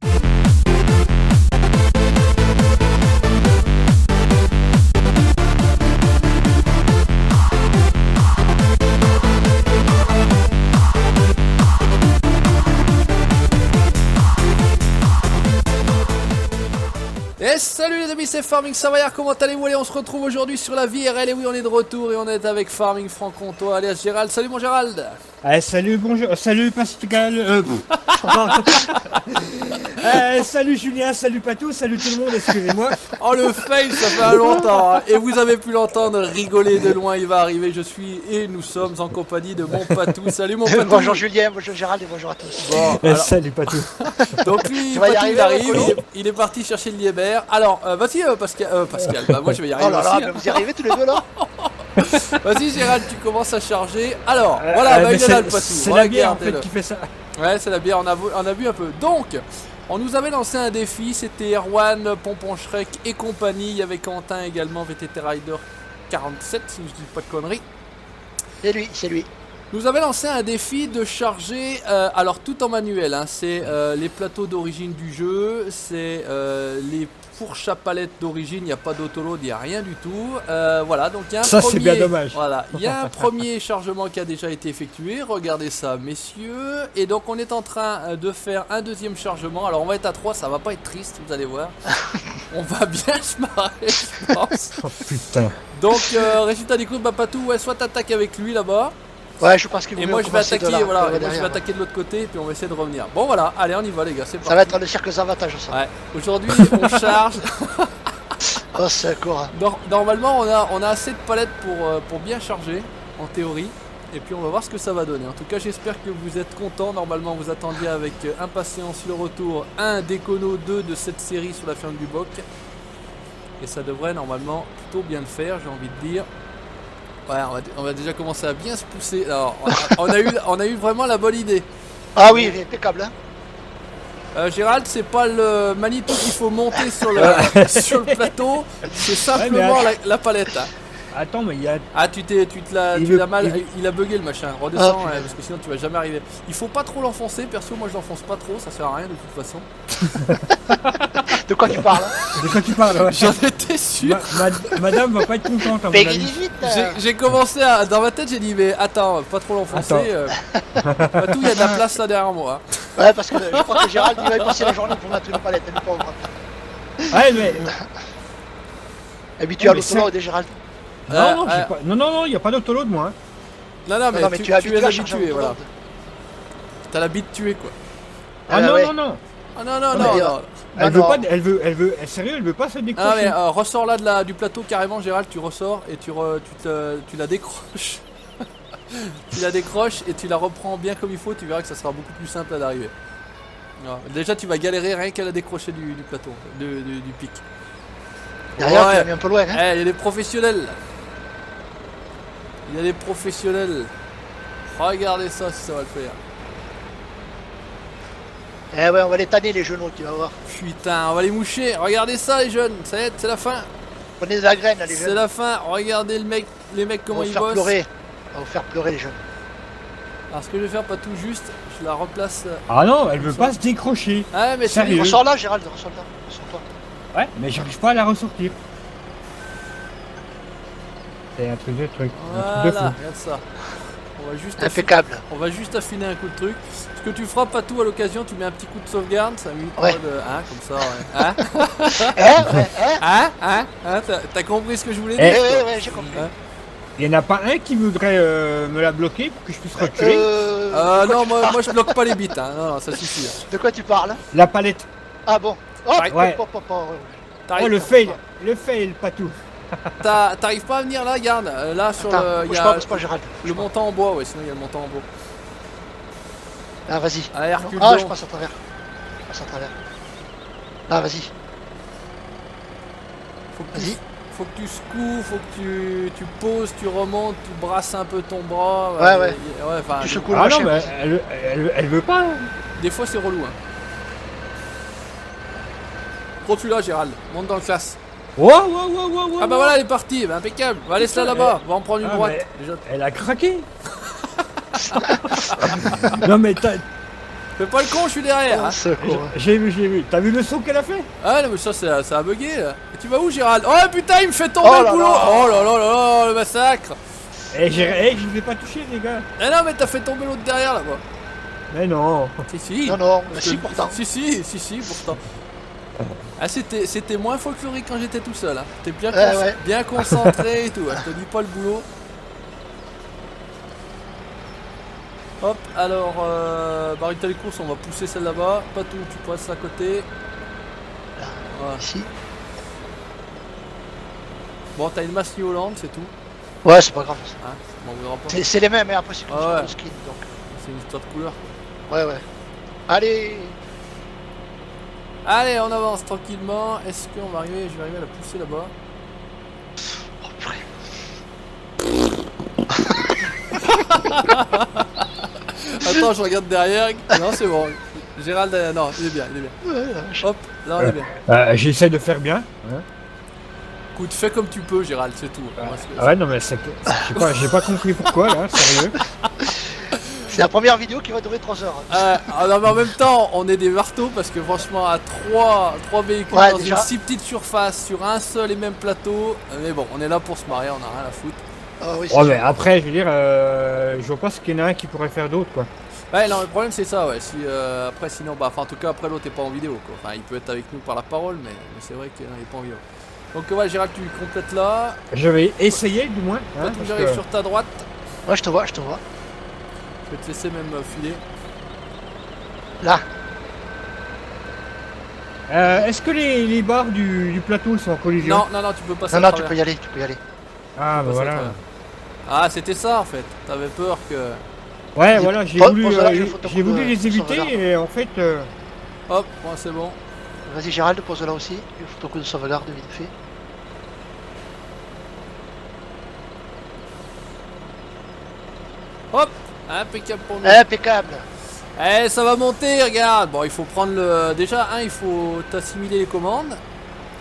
Et salut les amis, c'est Farming Savoyard, comment allez-vous? Allez, on se retrouve aujourd'hui sur la VRL, et oui, on est de retour et on est avec Farming Franc-Comtois, alias Gérald. Salut mon Gérald. Salut, bonjour, salut Pascal, salut Julien, salut Patou, salut tout le monde, excusez-moi. Oh le fail, ça fait longtemps, hein. Et vous avez pu l'entendre rigoler de loin, il va arriver, nous sommes en compagnie de mon Patou. Salut mon Patou. Bonjour Julien, bonjour Gérald et bonjour à tous. Bon, alors, salut Patou. donc lui, Patou, il arrive, il est parti chercher le liébert. Alors, vas-y Pascal, bah moi je vais y arriver oh là là, aussi. vous y arrivez tous les deux là. Vas-y Gérald, tu commences à charger. Alors, voilà, bah, il est là le Patou. C'est la bière en fait qui fait ça. Ouais, c'est la bière, on a vu un peu. Donc, on nous avait lancé un défi, c'était Erwan, Pompon Shrek et compagnie. Il y avait Quentin également, VTT Rider 47, si je dis pas de conneries. C'est lui. Nous avait lancé un défi de charger, alors tout en manuel, hein, c'est les plateaux d'origine du jeu, c'est les fourches à palettes d'origine, il n'y a pas d'autoload, il n'y a rien du tout. Voilà, donc il y a un ça premier, c'est bien dommage. Voilà, il y a un premier chargement qui a déjà été effectué, regardez ça messieurs, et donc on est en train de faire un deuxième chargement. Alors on va être à 3, ça va pas être triste, vous allez voir. On va bien se marrer, je pense. Oh putain. Donc résultat des courses, bah Patou, ouais, soit t'attaques avec lui là-bas. Ouais, je pense qu'il vaut Et mieux moi je vais attaquer, de là, voilà, de moi je vais attaquer de l'autre côté et puis on va essayer de revenir. Bon voilà, allez on y va les gars, c'est parti. Ça va être le cirque avantage ça. Ouais, aujourd'hui on charge. Oh c'est court. Normalement on a assez de palettes pour bien charger, en théorie. Et puis on va voir ce que ça va donner. En tout cas j'espère que vous êtes contents. Normalement vous attendiez avec impatience le retour 1 d'Econo 2 de cette série sur la ferme du Boc. Et ça devrait normalement plutôt bien le faire, j'ai envie de dire. Ouais, on va déjà commencer à bien se pousser. Alors, on a eu vraiment la bonne idée. Ah oui, impeccable. Hein. Gérald, c'est pas le Manitou qu'il faut monter sur le plateau, c'est simplement la palette. Hein. Attends, mais il y a. Ah, tu l'as mal. Il a bugué le machin. Redescends, parce que sinon tu vas jamais arriver. Il faut pas trop l'enfoncer. Perso, moi je l'enfonce pas trop, ça sert à rien de toute façon. De quoi tu parles? De quoi tu parles? Ouais. J'en étais sûr. Madame va pas être contente. J'ai commencé à. Dans ma tête, j'ai dit, mais attends, pas trop l'enfoncer. Tout, il y a de la place là derrière moi. Ouais, parce que je crois que Gérald il va y passer la journée pour mettre une palette. Elle est pauvre. Ouais, mais. Habitué à l'autoload, Gérald. Non, il n'y a pas d'autoload moi. Hein. Non, mais tu es habitué, voilà. T'as l'habitude de tuer quoi. Non. Ah non. Sérieux, elle veut pas se décrocher. Ah mais ressors là du plateau carrément Gérald, tu ressors et tu la décroches. Tu la décroches et tu la reprends bien comme il faut, tu verras que ça sera beaucoup plus simple à l'arrivée. Déjà tu vas galérer rien qu'à la décrocher du plateau, du pic. Derrière, tu l'as mis un peu loin. Hein. Il y a des professionnels. Regardez ça si ça va le faire. Eh ouais, on va les tanner les genoux, tu vas voir. Putain, on va les moucher. Regardez ça les jeunes, ça y est, c'est la fin. Prenez de la graine là les jeunes. C'est la fin, regardez les mecs comment ils bossent. On va vous faire pleurer les jeunes. Alors ce que je vais faire, pas tout juste, je la replace. Ah non, elle veut pas se décrocher. Ah mais sérieux. Ressors là Gérald, ressors-toi. Ouais, mais j'arrive pas à la ressortir. C'est un truc de truc. Voilà, regarde ça. Impeccable. On va juste affiner un coup de truc. Ce que tu feras pas tout à l'occasion, tu mets un petit coup de sauvegarde, ça met comme ça, ouais. T'as compris ce que je voulais dire? Ouais, j'ai compris. Il y en a pas un qui voudrait me la bloquer pour que je puisse reculer? Non, moi je bloque pas les bits, hein. Non, ça suffit. Hein. De quoi tu parles? La palette. Ah bon. Oh, ouais. Oh le fail, Patou. T'arrives pas à venir là, regarde, là sur il y a le montant en bois, ouais, sinon il y a le montant en bois. Ah vas-y. Ah, je passe à travers. Ah vas-y. Faut que tu secoues, faut que tu poses, tu remontes, tu brasses un peu ton bras. Ouais. Tu secoues non, mais elle veut pas. Des fois c'est relou. Hein. Continue là, Gérald, monte dans le classe. Wow. Ah bah voilà, elle est partie, bah, impeccable. Va laisser là là-bas, va en prendre une droite. Elle a craqué. Non mais Fais pas le con, je suis derrière. Hein. J'ai vu, j'ai vu. T'as vu le saut qu'elle a fait? Ah non mais ça a bugué là. Et tu vas où Gérald? Oh putain il me fait tomber Oh le là boulot. là. Oh là là là là, le massacre. Eh, je l'ai pas touché, les gars. Eh non mais t'as fait tomber l'autre derrière là-bas. Mais non. Si. Non, non, Je si te- pourtant. Si, pourtant. Ah c'était moins folklorique quand j'étais tout seul. Hein. T'es bien, Ouais. bien concentré et tout. Hein. Je te dis pas le boulot. Hop, alors, barricade les courses, on va pousser celle là-bas. Pas tout, tu passes à côté. Voilà. Ici. Bon, t'as une masse New Holland, c'est tout. Ouais, c'est pas grave. Hein, on m'en voudra pas. C'est les mêmes, mais après c'est Ah ouais. le skin donc. C'est une histoire de couleur. Ouais. Allez. Allez, on avance tranquillement. Est-ce qu'on va arriver? Je vais arriver à la pousser là-bas. Oh, purée. Attends, je regarde derrière. Non, c'est bon. Gérald, non, il est bien. Hop, là on est bien. J'essaie de faire bien. Hein. Écoute, fais comme tu peux, Gérald, c'est tout. Moi, Ah ouais, non, mais j'ai pas compris pourquoi, là, sérieux. C'est la première vidéo qui va durer 3 heures. Non, mais en même temps, on est des marteaux parce que franchement, à 3 véhicules Ouais, dans déjà. une si petite surface, sur un seul et même plateau. Mais bon, on est là pour se marier, on a rien à foutre. Ah oui, Oh, mais après, je veux dire, je vois pas ce qu'il y en a un qui pourrait faire d'autre, quoi. Ouais, non, le problème c'est ça, ouais. Si, après, sinon, bah, enfin, en tout cas, après l'autre est pas en vidéo, quoi. Enfin, il peut être avec nous par la parole, mais c'est vrai qu'il n'est pas en vidéo. Donc, ouais, Gérald, tu complètes là. Je vais essayer, du moins. Toi, Hein, tu parce j'arrive que- sur ta droite. Ouais, je te vois. Je vais te laisser même filer. Là. Est-ce que les barres du plateau sont en collision? Non, tu peux passer Non, à tu travers. peux y aller. Ah, bah Passer à voilà. travers. Ah, c'était ça en fait. T'avais peur que. Ouais, Dis- voilà, j'ai pose- voulu, pose-la, je photo j'ai voulu de- les éviter sauvegarde. et en fait, Hop, bon, c'est bon. Vas-y, Gérald, pose là aussi. Il faut ton coup de sauvegarde vite fait. Hop, impeccable pour nous. Impeccable. Eh, ça va monter, regarde. Bon, il faut prendre le. Déjà, il faut t'assimiler les commandes.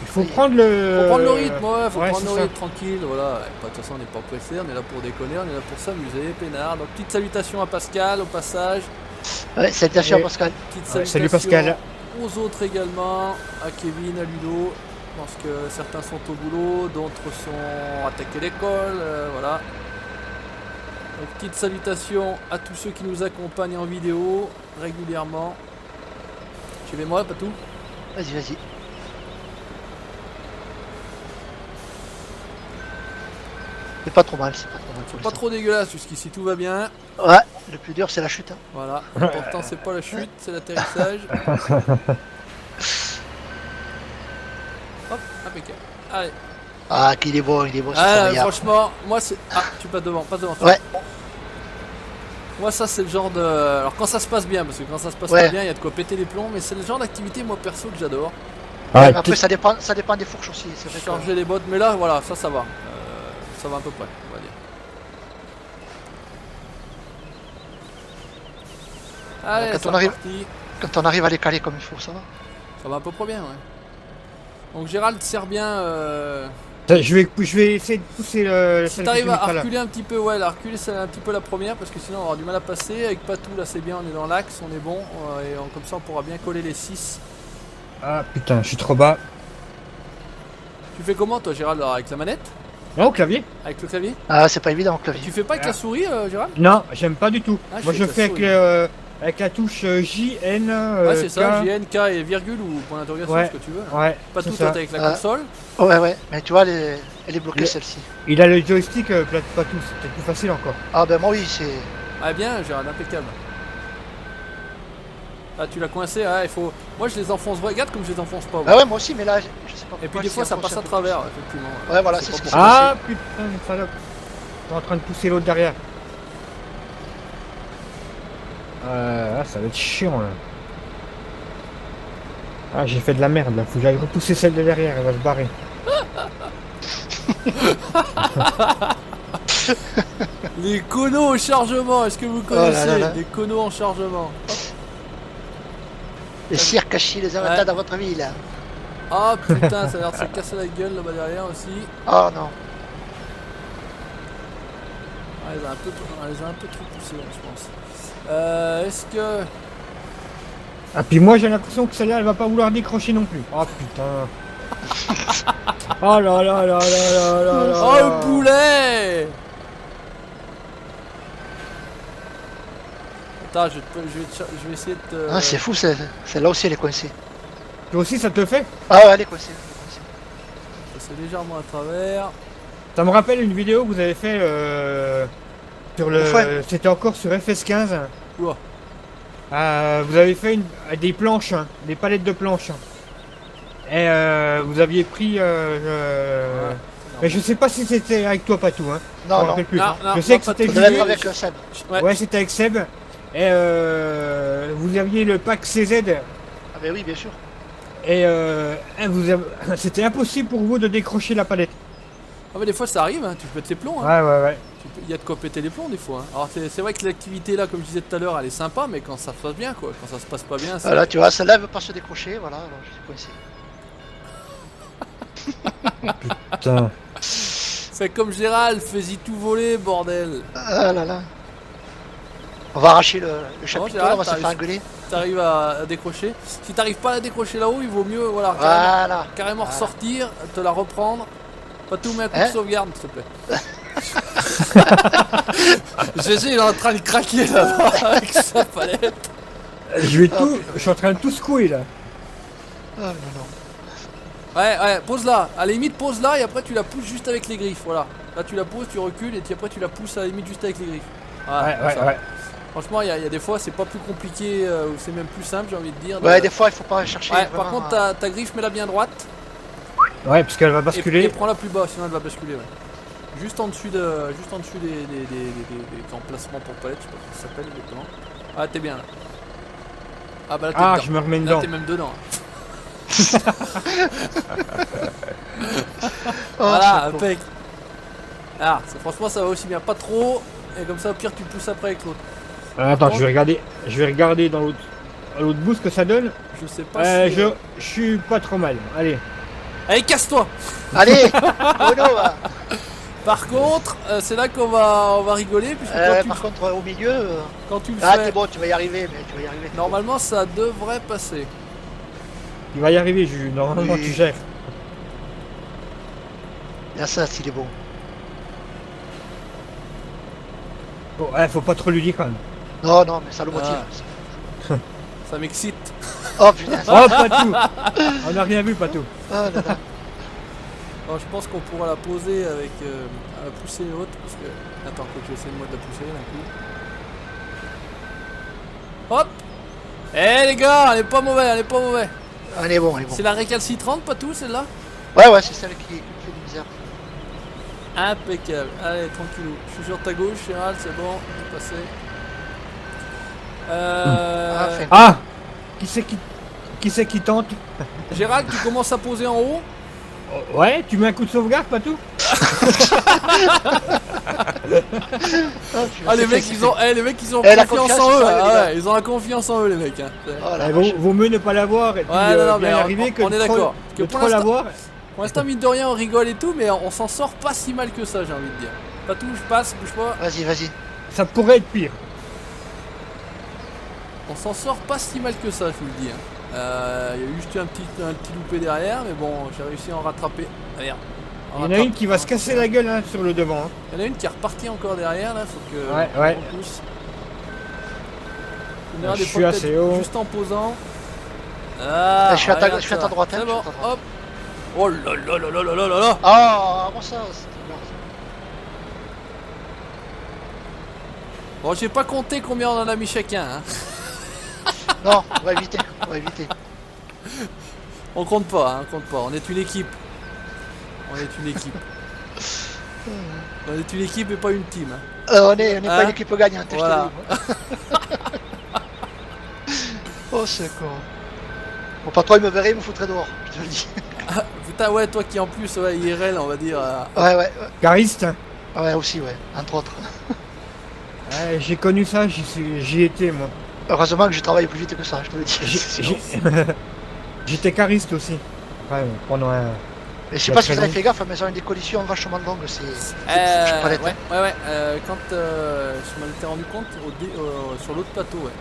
il faut prendre le... Faut prendre le rythme, ouais, faut ouais, prendre c'est le ça. rythme tranquille, voilà. Ouais, de toute façon, on n'est pas pressé, on est là pour déconner, on est là pour s'amuser, peinard. Donc, petite salutation à Pascal au passage. Ouais, salutations à Et- Pascal. Petite Ouais, salutation salut Pascal. aux autres également, à Kevin, à Ludo. Je pense que certains sont au boulot, d'autres sont attaqués l'école, voilà. Donc, petite salutation à tous ceux qui nous accompagnent en vidéo régulièrement. Suivez-moi, pas tout. Vas-y. C'est pas trop mal, c'est pas trop mal. C'est pas trop dégueulasse jusqu'ici, tout va bien. Ouais, le plus dur c'est la chute. Hein. Voilà, l'important c'est pas la chute, c'est l'atterrissage. Hop, impeccable. Allez. Ah, qu'il est beau, c'est Ah, formidable. franchement, moi c'est. Ah, tu passes devant, passe devant. Ouais. Moi, ça c'est le genre de. Alors, quand ça se passe bien, parce que quand ça se passe Ouais. pas bien, il y a de quoi péter les plombs, mais c'est le genre d'activité, moi perso, que j'adore. Ouais, Après, ça dépend des fourches aussi. C'est vrai que- Charger les bottes, mais là, voilà, ça va. Ça va à peu près, on va dire. Allez, Quand c'est on arrive- reparti. Quand on arrive à les caler comme il faut, ça va. Ça va à peu près bien, ouais. Donc, Gérald, serre bien. je vais essayer de pousser le... Si celle t'arrives que tu à mettras là. reculer un petit peu, ouais, la reculer c'est un petit peu la première parce que sinon on aura du mal à passer. Avec Patou là c'est bien, on est dans l'axe, on est bon et comme ça on pourra bien coller les 6. Ah putain, je suis trop bas. Tu fais comment toi Gérald alors, avec la manette? Non, au clavier? Avec le clavier? Ah, c'est pas évident au clavier. Tu fais pas avec la souris Gérald? Non, j'aime pas du tout. Ah, je Moi fais je avec fais la avec la touche JN. Ouais c'est ça, K. JN, K et virgule ou point d'interrogation, Ouais. ce que tu veux. Ouais, Patou c'est toi ça. t'es avec la console. Ouais, mais tu vois, elle est bloquée Le- celle-ci. Il a le joystick pas tout, c'était plus facile encore. Ah, ben moi, oui, c'est. Ah bien Gérald, impeccable. Ah tu l'as coincé, il faut. Moi je les enfonce, regarde comme je les enfonce pas. Ah, ouais, moi aussi, mais là, je sais pas. Et puis pourquoi des c'est fois ça enfoncé passe à un peu travers plus. effectivement. Ouais, voilà, Je c'est sais ce pas qui pourquoi. Ah putain, le salope. T'es en train de pousser l'autre derrière. Ça va être chiant là. Ah, j'ai fait de la merde là, faut que j'aille repousser celle de derrière, elle va se barrer. Les conos au chargement, est-ce que vous Oh là connaissez là là. les conos en chargement? Les cirques cachés, les avatars Ouais. dans votre ville. Ah putain, ça a l'air de se casser la gueule là-bas derrière aussi. Oh non. Ah, elle les a un peu trop poussés, je pense. Est-ce que Ah, puis moi j'ai l'impression que celle-là elle va pas vouloir décrocher non plus. Oh putain. Oh là là là là là là là. Oh le poulet! Attends, je vais essayer de te... Ah, c'est fou, celle-là aussi elle est coincée. Toi aussi ça te le fait? Ah ouais, elle est coincée. passer légèrement à travers. Ça me rappelle une vidéo que vous avez fait sur le... Enfin. C'était encore sur FS15. Oula. Vous avez fait des planches, hein, des palettes de planches. Et vous aviez pris... mais je sais pas si c'était avec toi Patou, hein. Je me Non, non. rappelle plus. Non, non, je sais que pas c'était tout. Ça devait Julien. être avec Seb. Ouais, c'était avec Seb. Et vous aviez le pack CZ. Ah ben oui, bien sûr. Et c'était impossible pour vous de décrocher la palette. Ah mais des fois ça arrive, hein, tu pètes les plombs. Hein. Ouais, ouais, ouais. Il y a de quoi péter les plombs des fois. Hein. Alors c'est vrai que l'activité là, comme je disais tout à l'heure, elle est sympa, mais quand ça se passe bien quoi. Quand ça se passe pas bien, c'est... Voilà, tu vois, celle-là elle veut pas se décrocher, voilà, alors je suis coincé. Putain. Fais comme Gérald, fais-y tout voler, bordel. Ah là là. On va arracher le chapiteau, Gérald, on va se t'arrives- faire engueuler. T'arrives à décrocher. Si t'arrives pas à la décrocher là-haut, il vaut mieux voilà, carrément, Voilà. carrément Voilà. ressortir, te la reprendre. Pas tout mettre un coup Hein de sauvegarde, s'il te plaît. GG il est en train de craquer là-bas avec sa palette. Je vais tout. Je suis en train de tout secouer là. Ah non, non. Ouais, pose là. À la limite, pose là et après tu la pousses juste avec les griffes. Voilà. Là tu la poses, tu recules et puis après tu la pousses à la limite juste avec les griffes. Voilà, Ouais, comme ouais, ça. ouais. Franchement, il y a des fois, c'est pas plus compliqué ou c'est même plus simple, j'ai envie de dire. Ouais, des fois il faut pas chercher. Ouais, par vraiment, contre, ta griffe, mets-la bien droite. Ouais, parce qu'elle va Et basculer. prends-la plus bas, sinon elle va basculer. Ouais. Juste en dessus des emplacements pour palettes, je sais pas comment ça s'appelle exactement. Ah, t'es bien là. Ah, bah là, t'es Ah, dedans. je me remets Là, dedans. t'es même dedans. Oh, Voilà, c'est con. impec. Ah, franchement, ça va aussi bien. Pas trop. Et comme ça, au pire, tu pousses après avec l'autre. Attends, je vais regarder dans l'autre bout ce que ça donne. Je sais pas si. Je suis pas trop mal. Allez. Allez, casse-toi! Allez, Bruno, va. Par contre, c'est là qu'on va rigoler, puisque Par contre, au milieu. quand tu le Ah, fais, t'es bon, tu vas y arriver, mais tu vas y arriver. normalement, ça devrait passer. Il va y arriver, Juju. Normalement, Oui. tu gères. Là, ça, s'il est bon. Bon, ouais, faut pas trop lui dire quand même. Non, non, mais ça le motive. Ça m'excite. Oh putain. Oh, Patou. On a rien vu, Patou. Ah, là, là. Alors, je pense qu'on pourra la poser avec à la pousser l'autre parce que attends faut que j'essaie moi de la pousser d'un coup. Hop. Eh les gars, elle est pas mauvaise, elle est pas mauvaise. On est bon, on est bon. C'est la récalcitrante pas tout celle-là. Ouais, ouais, c'est celle qui me fait du misère. Impeccable. Allez tranquillou. Je suis sur ta gauche, Gérald, c'est bon, c'est passé. Ah, fait. Ah. Qui c'est qui tente? Gérald, tu commences à poser en haut. Oh, ouais, tu mets un coup de sauvegarde, Patou? Ah les mecs ils ont, les mecs ils ont Eh, la confiance confiance, en eux. c'est ça, Ah les gars. ouais, ils ont la confiance en eux les mecs. Hein. Oh la Eh, vache. vaut mieux ne pas l'avoir et puis Ouais, non, non, mais bien y arriver que on est de trop- d'accord. Que de pour trop l'instant- l'avoir. Pour l'instant, mine de rien, on rigole et tout, mais on s'en sort pas si mal que ça, j'ai envie de dire. Pas tout, je passe, bouge pas. Vas-y, vas-y. Ça pourrait être pire. On s'en sort pas si mal que ça, je vous le dis. Hein. Il y a eu juste un petit loupé derrière, mais bon, j'ai réussi à en rattraper. Ah, merde. Il y en a une qui va se casser la gueule hein, sur le devant. Hein. Il y en a une qui est repartie encore derrière, là, faut que. Ouais, on ouais. repousse. Tu verras Je des suis fois, assez peut-être haut. juste en posant. Ah, Je suis à ta regarde ça. droite, hein, C'est je suis bon, à ta droite. hop. Oh là là là là là là là là. Oh, bon ça, c'était bien. Bon, j'ai pas compté combien on en a mis chacun. Hein. Non, on va éviter, on va éviter. On compte pas, hein, on compte pas. On est une équipe. On est une équipe. On est une équipe et pas une team. Hein. On est Hein pas une équipe gagnante, je te Voilà. dis. Oh, c'est con. Mon patron, il me verrait, il me foutrait dehors, je te le dis. Putain, ouais, toi qui en plus, ouais, IRL, on va dire. Ouais, ouais, Cariste. Hein. ouais. Ouais, aussi, ouais, entre autres. Ouais, j'ai connu ça, j'y étais moi. Heureusement que je travaille plus vite que ça, je te le dis. J'ai- Sinon- J'étais cariste aussi. Ouais, pendant un. Mais je sais pas si vous avez fait gaffe, mais ils ont des collisions vachement longues, c'est ouais, palette. ouais. Quand je m'en étais rendu compte sur l'autre plateau, ouais.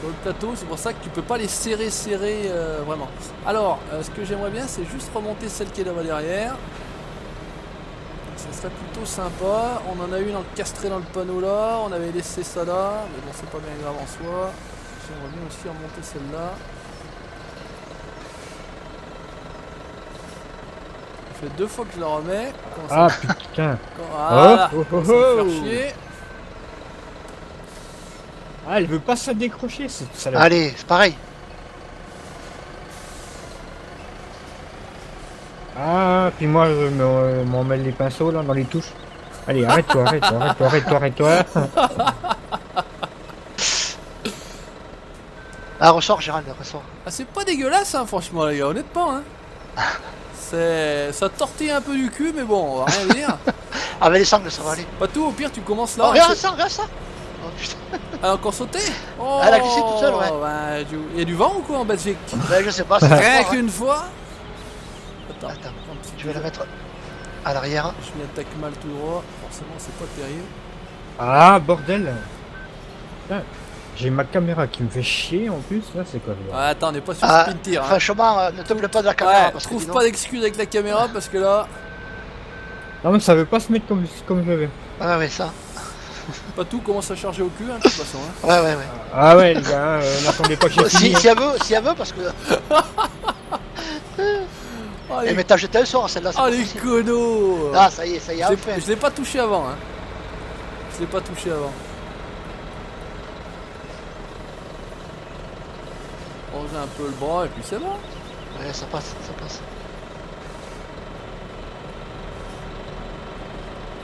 sur le plateau, c'est pour ça que tu peux pas les serrer vraiment. Alors, ce que j'aimerais bien, c'est juste remonter celle qui est là-bas derrière. Ça serait plutôt sympa. On en a une encastrée dans le panneau là, on avait laissé ça là, mais bon, c'est pas bien grave en soi. J'aimerais bien aussi remonter celle-là. Ça fait 2 fois que je la remets. Ah putain. Voilà, Oh, oh, oh, ça me oh. faire chier. Ah, elle veut pas se décrocher, cette salope. Allez, c'est pareil. Ah, puis moi, je m'en mêle les pinceaux là, dans les touches. Allez, arrête-toi, arrête-toi, arrête-toi, arrête-toi, arrête-toi. Ah, ressort, Gérald, ressort. Ah, c'est pas dégueulasse, hein, franchement, les gars, honnêtement. Hein. Ça tortille un peu du cul, mais bon, on va rien dire. Ah, mais les sangles, ça va aller. Pas tout, au pire, tu commences Oh, là. regarde ça, regarde ça. Oh putain. Elle a encore sauté. Oh, Elle a glissé toute seule, ouais. Ben, il y a du vent ou quoi en Belgique? Ben, je sais pas, c'est Rien fort, hein. qu'une fois. Attends, Attends, un petit je vais peu. la mettre à l'arrière. Je m'y attaque mal tout droit. Forcément, c'est pas terrible. Ah, bordel. Putain, j'ai ma caméra qui me fait chier en plus, là, c'est quoi le Ah, attends, on n'est pas sur Ah, spin tir. Hein. franchement, ne te plaît pas de la caméra. Ouais, parce que trouve sinon- pas d'excuses avec la caméra parce que là, Non, mais ça veut pas se mettre comme je veux. Ouais, ouais, ça. pas tout commence à charger au cul, hein, de toute façon. Hein. Ouais, ouais, ouais. Ah ouais, les gars, n'attendez pas que j'ai fini. Si elle veut, parce que. Oh, Eh, les, mais t'as jeté un sort, celle-là, c'est oh, pas les possible. connos. Ah, ça y est, Je enfin. l'ai pas touché avant. Hein. Je l'ai pas touché avant. Ranger un peu le bras et puis c'est bon. Ouais, ça passe, ça passe.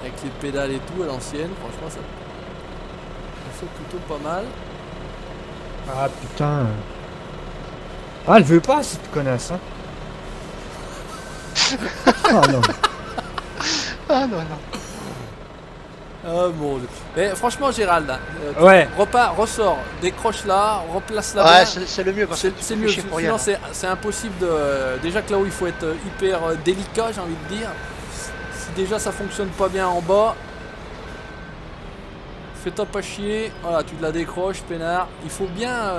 Avec les pédales et tout à l'ancienne, franchement ça fait plutôt pas mal. Ah putain. Ah, elle veut pas cette connasse, hein. Ah non. Ah non, non. Ah mon dieu. Mais franchement Gérald, hein, Ouais. repars, ressort, décroche là, replace là. Ouais, c'est le mieux parce que C'est tu mieux, fais chier pour rien. sinon c'est impossible de... Déjà que là où il faut être hyper délicat, j'ai envie de dire. Si déjà ça fonctionne pas bien en bas, fais-toi pas chier, voilà, tu te la décroches, peinard. Il faut bien...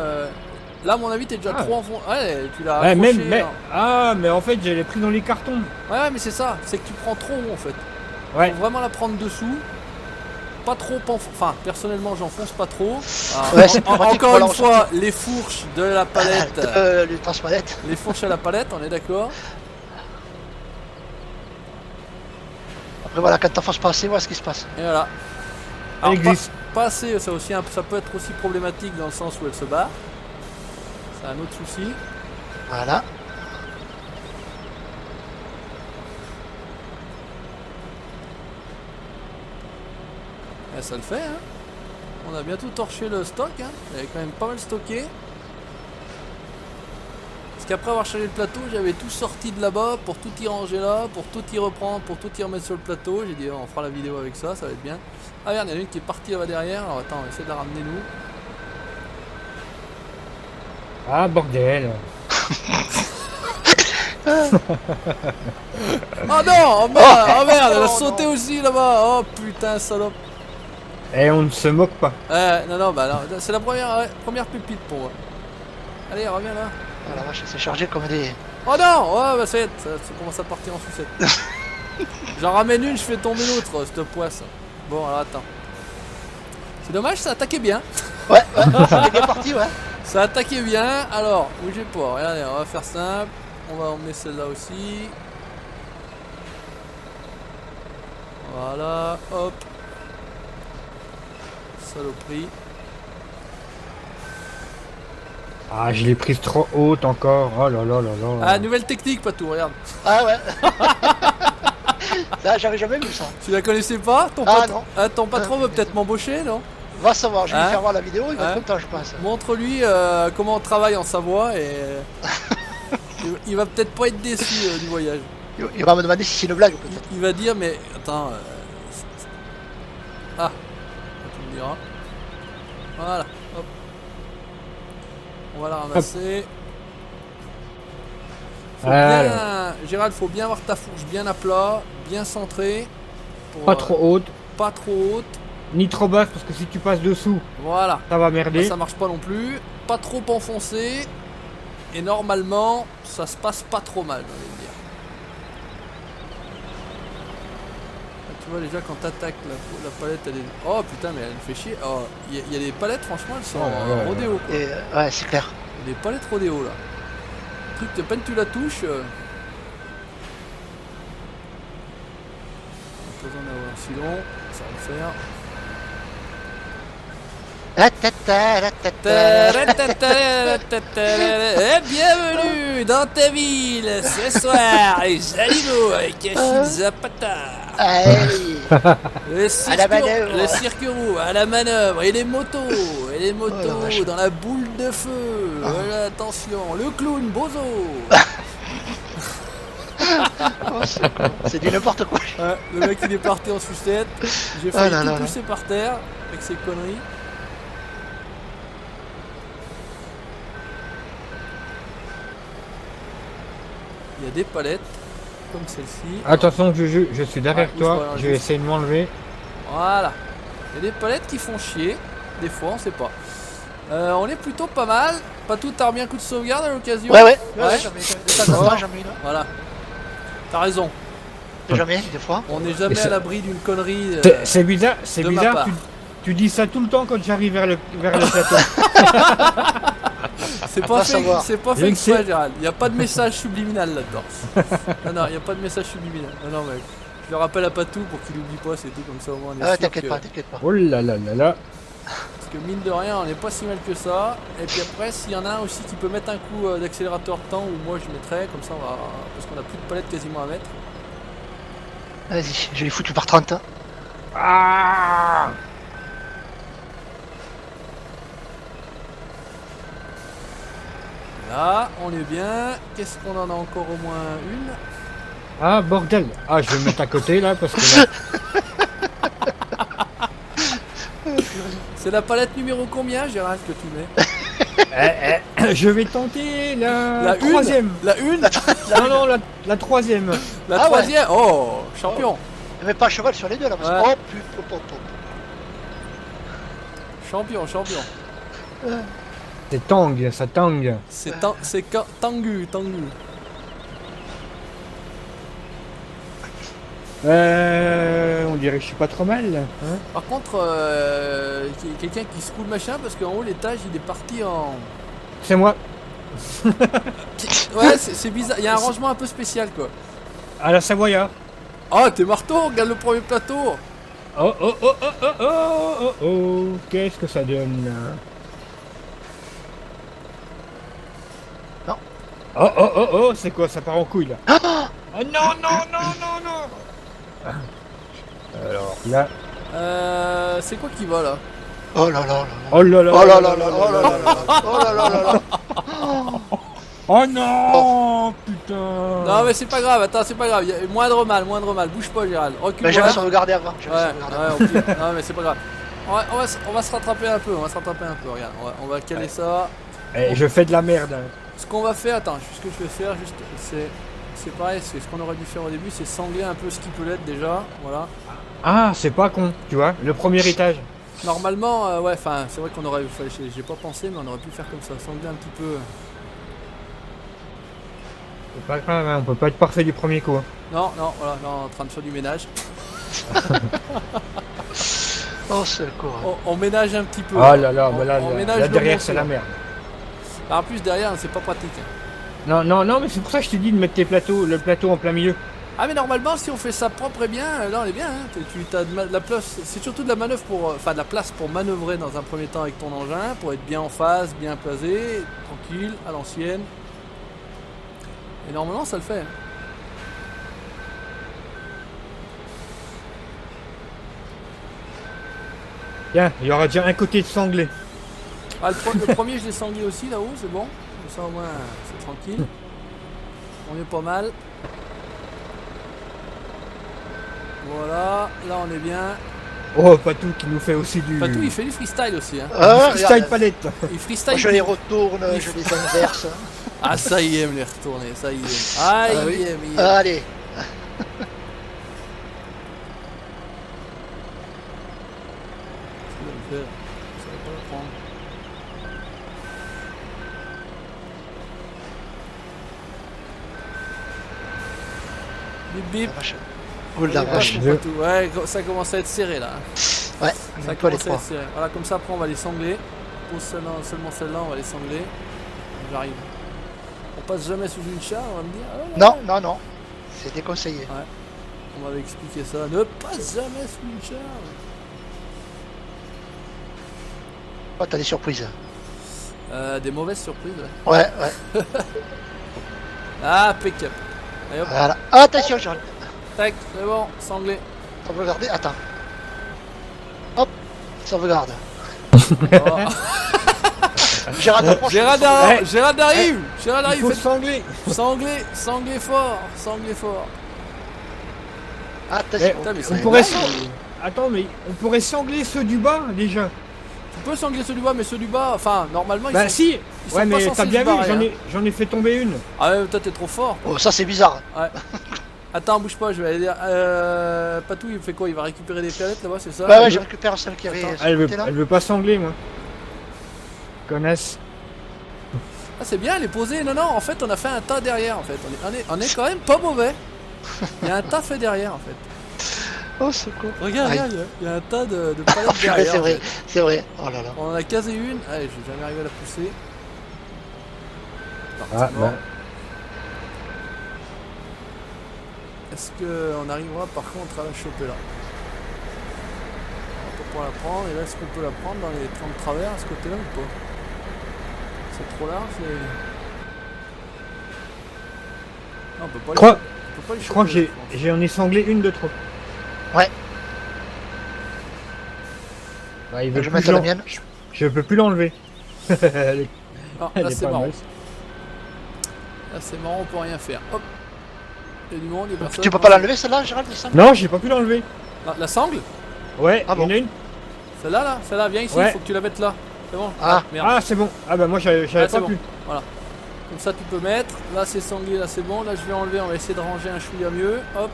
Là à mon avis t'es déjà Ah. trop en fond. Ouais, tu l'as Ouais, accroché, mais... hein. Ah, mais en fait, je l'ai pris dans les cartons. Ouais mais c'est ça, c'est que tu prends trop haut en fait. Ouais. Faut vraiment la prendre dessous. Pas trop enfin personnellement j'enfonce pas trop. Ah, Ouais, c'est plus pratique encore pour la une fois, les fourches de la palette. Le transpalette. Les fourches à la palette, on est d'accord. Après, voilà, quand t'enfonces pas assez, voilà ce qui se passe. Et voilà. Elle Alors, glisse. pas assez, ça, aussi, ça peut être aussi problématique dans le sens où elle se barre. C'est un autre souci. Voilà. Et ça le fait, hein. On a bientôt torché le stock, hein. Il avait quand même pas mal stocké. Parce qu'après avoir chargé le plateau, j'avais tout sorti de là-bas pour tout y ranger là, pour tout y reprendre, pour tout y remettre sur le plateau. J'ai dit, oh, on fera la vidéo avec ça, ça va être bien. Ah regarde, il y en a une qui est partie là-bas derrière. Alors attends, on va essayer de la ramener nous. Ah, bordel. Oh non, oh merde, oh merde, elle a sauté aussi là-bas. Oh putain, salope. Et on ne se moque pas. Non, bah non, c'est la première pépite pour moi. Allez, reviens là. Oh la vache, c'est chargé comme des. Oh non, ouais, bah ça commence à partir en sucette. J'en ramène une, je fais tomber l'autre, cette poisse. Bon, alors attends. C'est dommage, ça attaquait bien. Ouais, c'est bien parti, ouais. Ça attaquait bien. Alors, bougez pas. Regardez, on va faire simple. On va emmener celle-là aussi. Voilà, hop. Saloperie. Ah, je l'ai prise trop haute encore. Oh là là là là. Ah, nouvelle technique, Patou, regarde. Ah ouais. Ça, j'avais jamais vu ça. Tu la connaissais pas? Non. Ton patron veut peut-être m'embaucher, non? Va savoir, je vais Hein lui faire voir la vidéo, il va Hein être content, je pense. Montre-lui comment on travaille en Savoie et il va peut-être pas être déçu du voyage. Il va me demander si c'est une blague, peut-être. Il va dire mais attends. Ah, tu me diras. Voilà, hop. On va la ramasser. Faut bien, Gérald, faut bien avoir ta fourche bien à plat, bien centrée. Pour, Pas trop haute. pas trop haute. ni trop basse parce que si tu passes dessous, Voilà. ça va Là, merder. ça marche pas non plus. Pas trop enfoncé. Et normalement, ça se passe pas trop mal, j'ai envie de dire. Là, tu vois déjà quand t'attaques la palette, elle est... Oh putain, mais elle me fait chier. Oh, il y a des palettes, franchement, elles sont Oh, ouais, rodéo. Quoi. Et, ouais, c'est clair. Il y a des palettes rodéo là. Le truc, de peine tu la touches. Pas besoin d'avoir si long, ça va le faire. Et bienvenue dans ta ville ce soir, les animaux avec Achille Zapata. Allez. À la manœuvre. Le cirque roux à la manœuvre et les motos Oh la vache. dans la boule de feu. Voilà, attention, le clown Bozo. Oh, c'est du n'importe quoi. Ouais, le mec il est parti en sucette. J'ai Ah failli là tout là là. pousser par terre avec ses conneries. Il y a des palettes comme celle-ci. Attention, je suis derrière Ouais, toi, bouge pas, je vais juste. essayer de m'enlever. Voilà. Il y a des palettes qui font chier. Des fois, on sait pas. On est plutôt pas mal. Pas tout, t'as remis un coup de sauvegarde à l'occasion. Ouais, Ouais. j'en ai de temps en temps, j'en ai une. Voilà. T'as raison. Jamais, des fois. On n'est jamais Et ça- à l'abri d'une connerie. C'est bizarre, c'est de ma bizarre. part. Tu dis ça tout le temps quand j'arrive vers le plateau. C'est va pas fait, savoir. c'est pas Je fait ne exprès, sais. Gérald. Il n'y a pas de message subliminal là-dedans. Non, il n'y a pas de message subliminal. Non, mec. Je le rappelle à Patou pour qu'il oublie pas, c'est tout comme ça au moins. On est Ah, sûr t'inquiète que- pas, t'inquiète pas. Oh là là là là. Parce que mine de rien, on n'est pas si mal que ça. Et puis après, s'il y en a un aussi qui peut mettre un coup d'accélérateur de temps, ou moi je mettrais, comme ça on va. Parce qu'on a plus de palettes quasiment à mettre. Vas-y, je l'ai foutu par 30. Hein. Ah Là, on est bien. Qu'est-ce qu'on en a encore au moins une? Ah bordel. Ah je vais me mettre à côté là parce que là. C'est la palette numéro combien, Gérald, que tu mets? Je vais tenter la, La troisième. une. La une. Non non la troisième. La Ah ouais. troisième. Oh, champion. Mais pas à cheval sur les deux là. Parce que... Ouais. Oh putain, Champion, champion. C'est tang, ça tangue. C'est Tangu, Tangu. On dirait que je suis pas trop mal. Hein Par contre, quelqu'un qui secoue le machin parce qu'en haut l'étage il est parti en. C'est moi. Ouais, c'est bizarre. Il y a un rangement un peu spécial quoi. À la Savoya. Oh, t'es marteau, regarde le premier plateau. Oh oh oh oh oh oh oh oh. Qu'est-ce que ça donne là? Non. Oh oh oh oh, c'est quoi? Ça part en couille là. Oh non non non non non. Alors là. C'est quoi qui va là? Oh là là là. Oh là là. Oh là là là. Oh là là là. Oh là là là là. Oh non putain. Non mais c'est pas grave, attends, c'est pas grave. Moindre mal, bouge pas Gérald. Recule. Mais j'avais sauvegardé avant. J'avais Ouais, sauvegardé ouais, avant. au pire. Non mais c'est pas grave. On va se rattraper un peu, regarde. On va caler ça. Eh, je fais de la merde. Hein. Ce qu'on va faire, attends, ce que je vais faire, juste, c'est pareil, c'est ce qu'on aurait dû faire au début, c'est sangler un peu ce qui peut l'être déjà, voilà. Ah, c'est pas con, tu vois, le premier étage. Normalement, ouais, enfin, c'est vrai qu'on aurait, j'ai pas pensé, mais on aurait pu faire comme ça, sangler un petit peu. C'est pas grave, hein, on peut pas être parfait du premier coup. Hein. Non, voilà, non, en train de faire du ménage. Oh, c'est le con. On ménage un petit peu. Oh là là, On- bah là, on là, ménage là le derrière bon c'est la sens. merde. En plus, derrière, c'est pas pratique. Hein. Non, non, non, mais c'est pour ça que je t'ai dit de mettre le plateau en plein milieu. Ah mais normalement si on fait ça propre et bien, là on est bien, hein. Tu as de la place, c'est surtout de la manœuvre pour, enfin de la place pour manœuvrer dans un premier temps avec ton engin, pour être bien en phase, bien placé, tranquille, à l'ancienne. Et normalement ça le fait. Hein. Tiens, il y aura déjà un côté de sanglé. Ah, le premier je l'ai sanglé aussi là-haut, c'est bon. Comme ça au moins c'est tranquille. On est pas mal. Voilà, là on est bien. Oh, Patou qui nous fait aussi du... Patou il fait du freestyle aussi. Hein. Ah, freestyle regarde. palette. Il freestyle. Je les retourne, je les inverse. Ah ça y est, me les retourner, ça y est. Ah, Ah oui. il y est. Allez. Bip bip. La vache. Oh la Ouais, vache. pas tout. Ouais, ça commence à être serré là. Ouais, Ça il faut les commence à trois. être serré. Voilà, comme ça après on va les sangler. Pose seulement celle-là, on va les sangler. J'arrive. On passe jamais sous une charge, on va me dire. Ah ouais, Non, non, non. C'est déconseillé. on m'avait expliqué ça. Ne passe jamais sous une charge. Oh, t'as des surprises. Des mauvaises surprises. Ouais. Ouais, ouais. Ah, impeccable. Allez hop, Voilà. Attention, Gérald. tac, c'est bon, sanglé. Sauvegarder. Attends. Hop. Sauvegarde. Oh. Gérald, approche. Gérald Ouais. arrive, Gérald arrive, Gérald Il arrive. faut Faites- sangler. Sanglé fort, sanglé fort. Attention. Putain, mais On c'est pourrait... dingue. Attends, mais on pourrait sangler ceux du bas déjà. Tu peux sangler ceux du bas, mais ceux du bas, enfin, normalement, ils Bah sont... si. ils sont Ouais, pas mais censés t'as bien se vu, barrer, j'en ai fait tomber une. Ah ouais, toi, t'es trop fort. Oh, ça c'est bizarre. Ouais. Attends, bouge pas, je vais aller dire. Patou, il fait quoi? Il va récupérer des palettes là-bas, c'est ça? Ouais, ouais, je récupère celle qui avait Attends. Elle veut, sauté là. elle veut pas sangler, moi. Connasse. Ah, c'est bien, elle est posée. Non, non, en fait, on a fait un tas derrière, en fait. On est quand même pas mauvais. Il y a un tas fait derrière, en fait. Oh, c'est con. Regarde, Aïe. regarde, il y a un tas de Oh, palettes purée, derrière. c'est en vrai, fait. c'est vrai. Oh là là. On en a casé une. Allez, je vais jamais arriver à la pousser. Ah, Bon. bah. Est-ce qu'on arrivera par contre à la choper là? On va pas pouvoir la prendre. Et là, est-ce qu'on peut la prendre dans les 30 travers à ce côté-là ou pas? C'est trop large les... Non, on peut pas les, Je crois, on peut pas les je crois que choper, j'en ai sanglé une de trop. Ouais. Bah, il Je veut vais plus mettre la l'en- mienne. Je peux plus l'enlever. Elle est- Ah, elle là est c'est pas marrant. mal. Là c'est marrant, on peut rien faire. Hop. Il y a du monde, il y a personne. Tu peux pas l'enlever celle-là, Gérald, il semble. Non, j'ai pas pu l'enlever. La sangle? Ouais, Ah il y en bon. a une. Celle-là là? Celle-là, viens ici, il Ouais. faut que tu la mettes là. C'est bon? Ah. Merde. Ah, c'est bon. Ah bah moi j'avais Ah, c'est pas bon. pu. Comme ça tu peux mettre. Là c'est sanglé, là c'est bon. Là je vais enlever, on va essayer de ranger un chouïa mieux. Hop.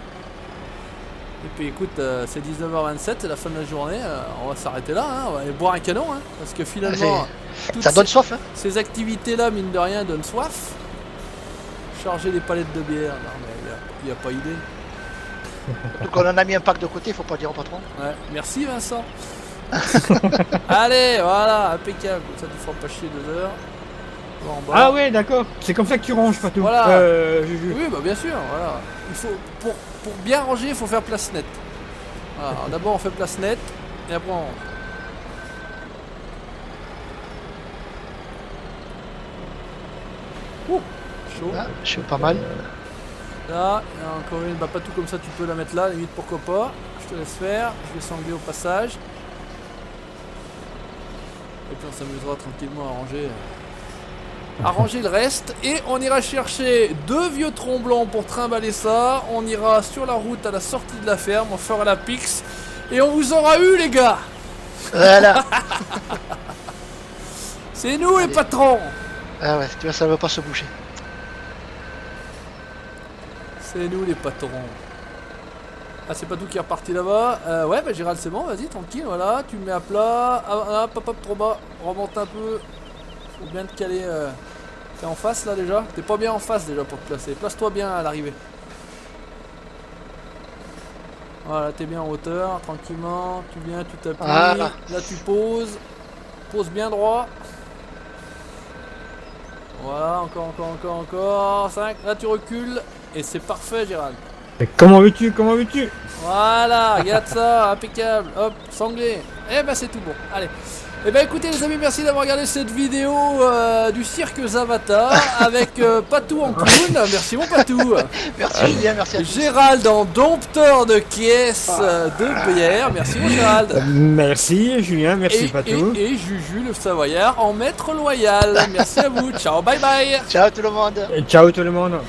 Et puis écoute, c'est 19h27, c'est la fin de la journée. On va s'arrêter là, hein. On va aller boire un canon, hein. Parce que finalement, toutes Ça donne soif, hein. ces activités-là, mine de rien, donnent soif. Charger des palettes de bière, non mais il n'y a pas idée. Donc on en a mis un pack de côté, faut pas dire au patron. Ouais, merci Vincent. Allez, voilà, impeccable. Comme ça tu feras pas chier 2 heures. On va en bas. Ah ouais, d'accord. C'est comme ça que tu ranges, pas tout. Voilà. Juju. Oui, bah bien sûr, voilà. Il faut, pour bien ranger, il faut faire place nette. Voilà, alors d'abord on fait place nette, et après on range. Ouh, chaud. Ah, je suis pas mal. Là, il y en a encore une, bah pas tout comme ça, tu peux la mettre là, limite pourquoi pas. Je te laisse faire, je vais sangler au passage. Et puis on s'amusera tranquillement à ranger le reste. Et on ira chercher 2 vieux troncs blancs pour trimballer ça. On ira sur la route à la sortie de la ferme, on fera la pix. Et on vous aura eu les gars. Voilà. C'est nous les Allez. patrons. Ah ouais, tu vois, ça ne va pas se bouger. C'est nous les patrons. Ah, c'est pas tout qui est reparti là-bas. Ouais, bah Gérald, c'est bon, vas-y, tranquille, voilà. Tu me mets à plat. Ah, hop, hop, hop, trop bas. Remonte un peu. Faut bien te caler. T'es en face là déjà? T'es pas bien en face déjà pour te placer. Place-toi bien à l'arrivée. Voilà, t'es bien en hauteur, tranquillement. Tu viens, tu t'appuies. Voilà. Là, tu poses. Pose bien droit. Voilà, encore. 5. Là, tu recules. Et c'est parfait, Gérald. Mais comment veux-tu? Comment veux-tu? Voilà, regarde ça, impeccable. Hop, sanglé. Eh ben c'est tout bon. Allez. Eh ben écoutez les amis, merci d'avoir regardé cette vidéo du cirque Zavata avec Patou en clown. Merci mon Patou. Merci Julien, merci à tous. Gérald en dompteur de caisse de bière. Merci mon Gérald. Merci Julien, merci Et, Patou. et Juju le Savoyard en maître loyal. Merci à vous. Ciao, bye bye. Ciao tout le monde. Ciao tout le monde.